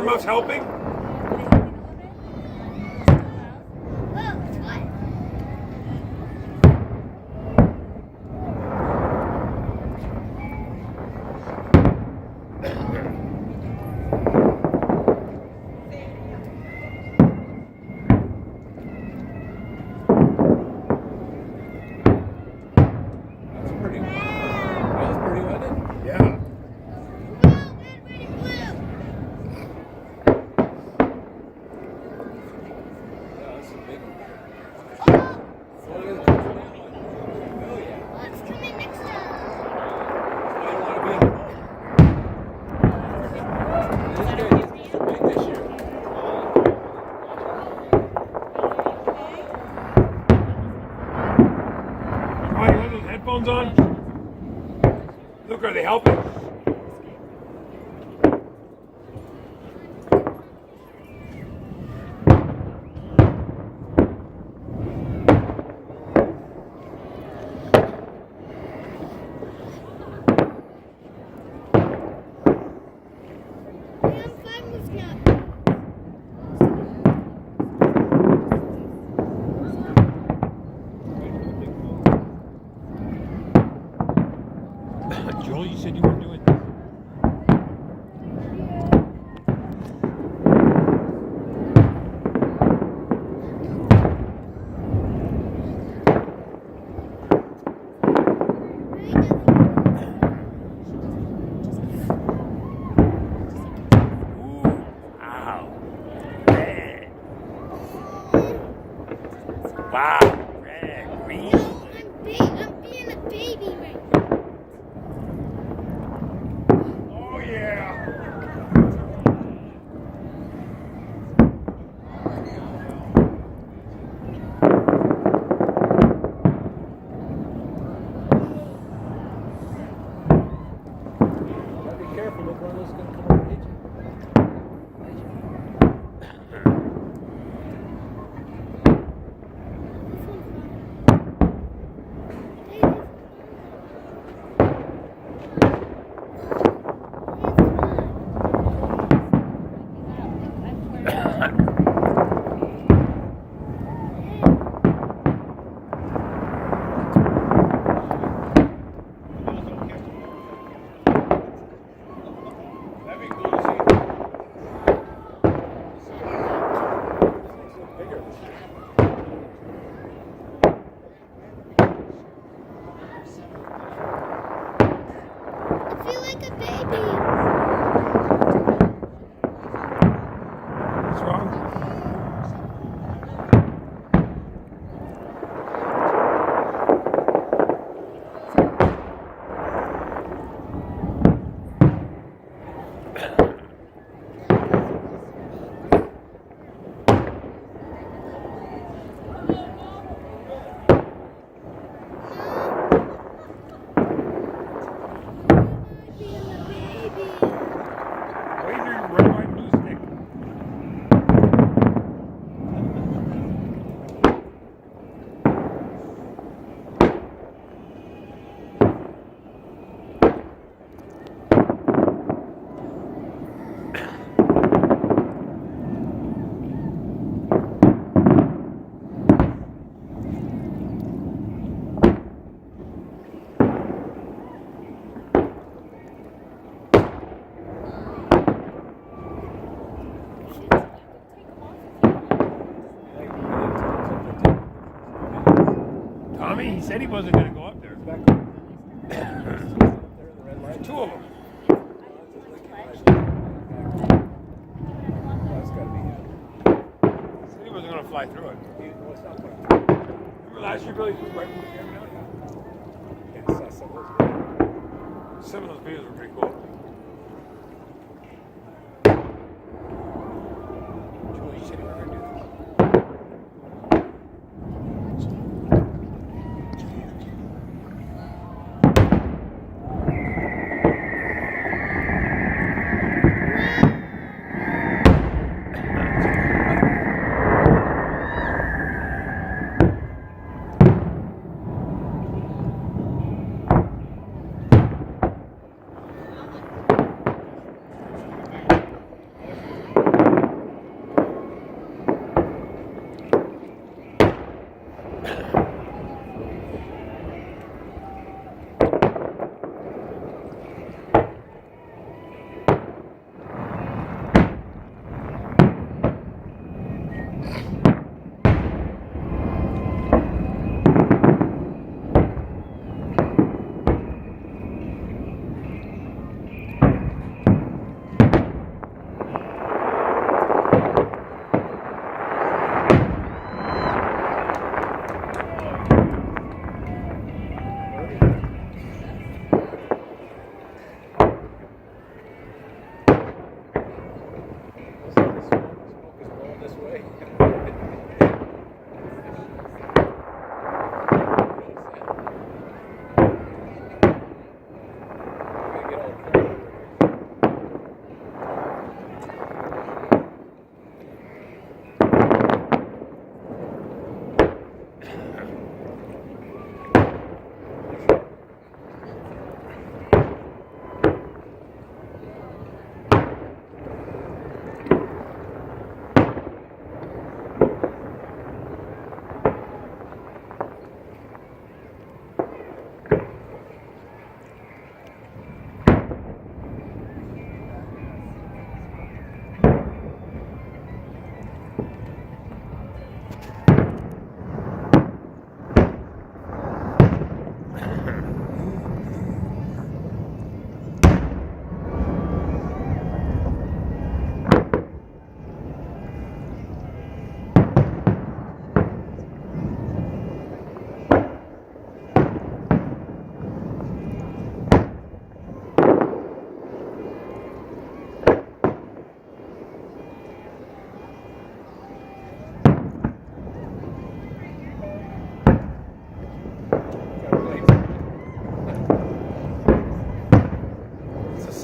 earmuffs helping? Yeah. Oh, you have those headphones on? Look, are they helping? Joel, you said you were doing this. Wow, red, green. I'm being a baby right now. Oh yeah. Be careful, look, one of those is going to come over and hit you. That'd be cool to see. Bigger this year. I feel like a baby. What's wrong? Being a baby. Where's your red, white, blue stick? Tommy, he said he wasn't going to go up there. Back there. There in the red light. Two of them. That's got to be him. He said he wasn't going to fly through it. No, it's not quite. Remember last year, Billy, right when we came out? Yeah, I saw some of those. Some of those videos were pretty cool. Joel, you said you were going to do this.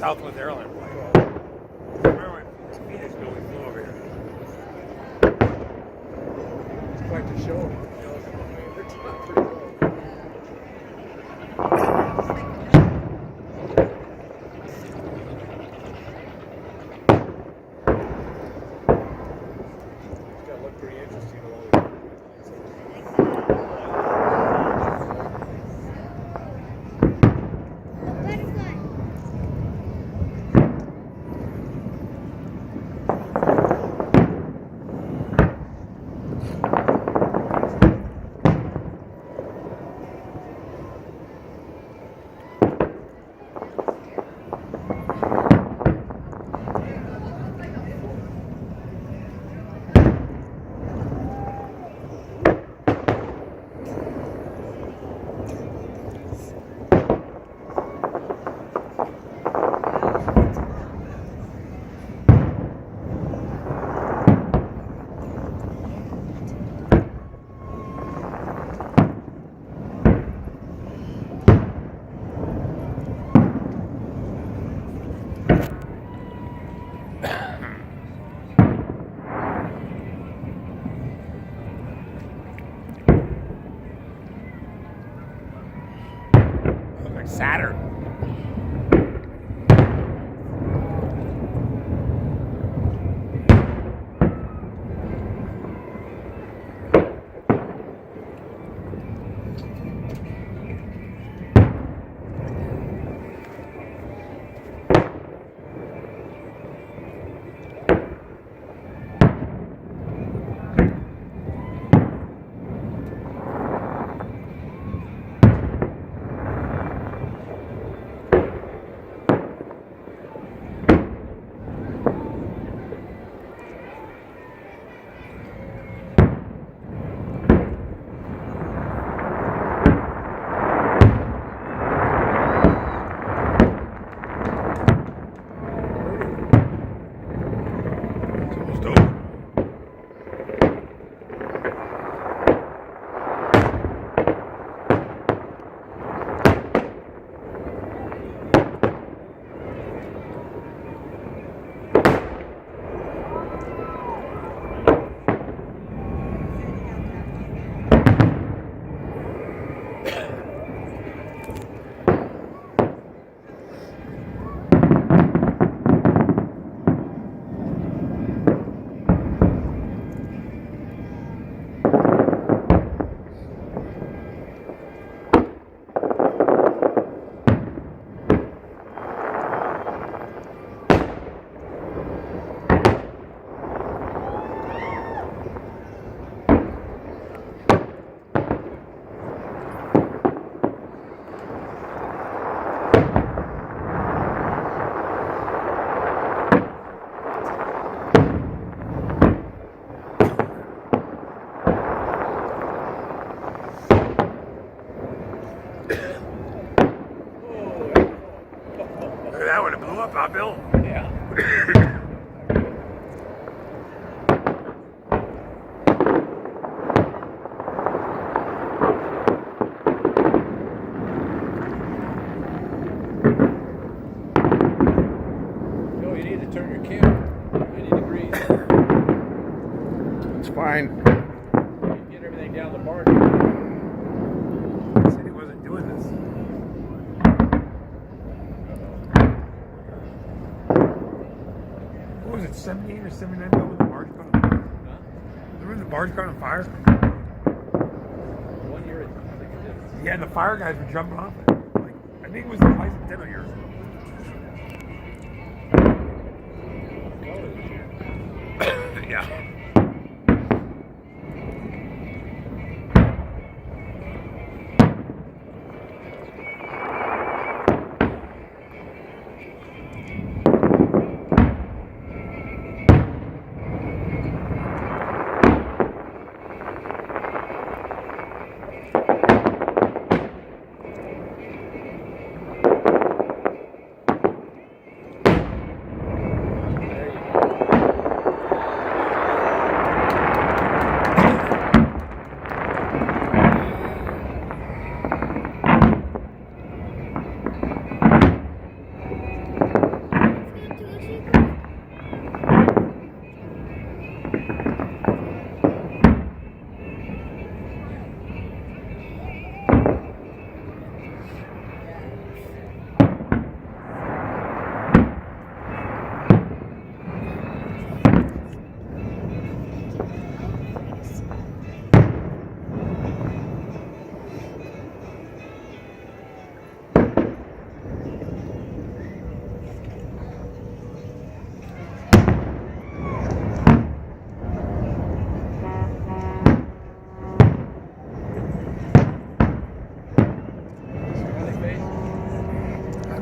Southwest Airlines flight. Remember when Phoenix flew over here? It's quite the show. It's not pretty cool. It's gotta look pretty interesting. A butterfly. Looks like Saturn. It's almost over. Look at that one, it blew up, huh, Bill? Yeah. No, you need to turn your camera 90 degrees. It's fine. Get everything down the bar. He said he wasn't doing this. What was it, 78 or 79 when the barge caught on fire? Remember when the barge caught on fire? 1 year, I think it is. Yeah, and the fire guys were jumping off it. Like, I think it was the bicentennial years. Yeah.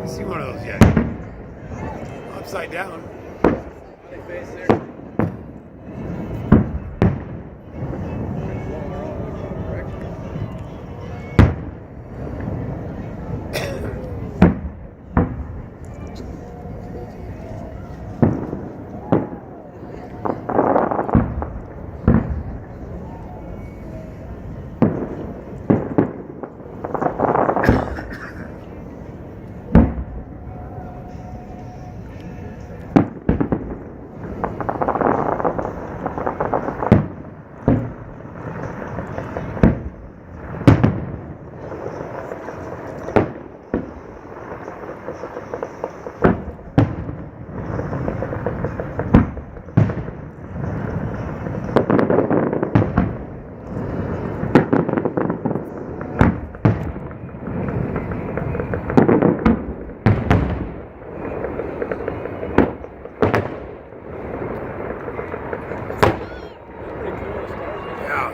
haven't seen one of those yet. Upside down. They face there. Yeah.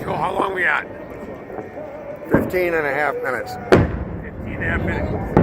So how long we at? 15 and a half minutes. 15 and a half minutes.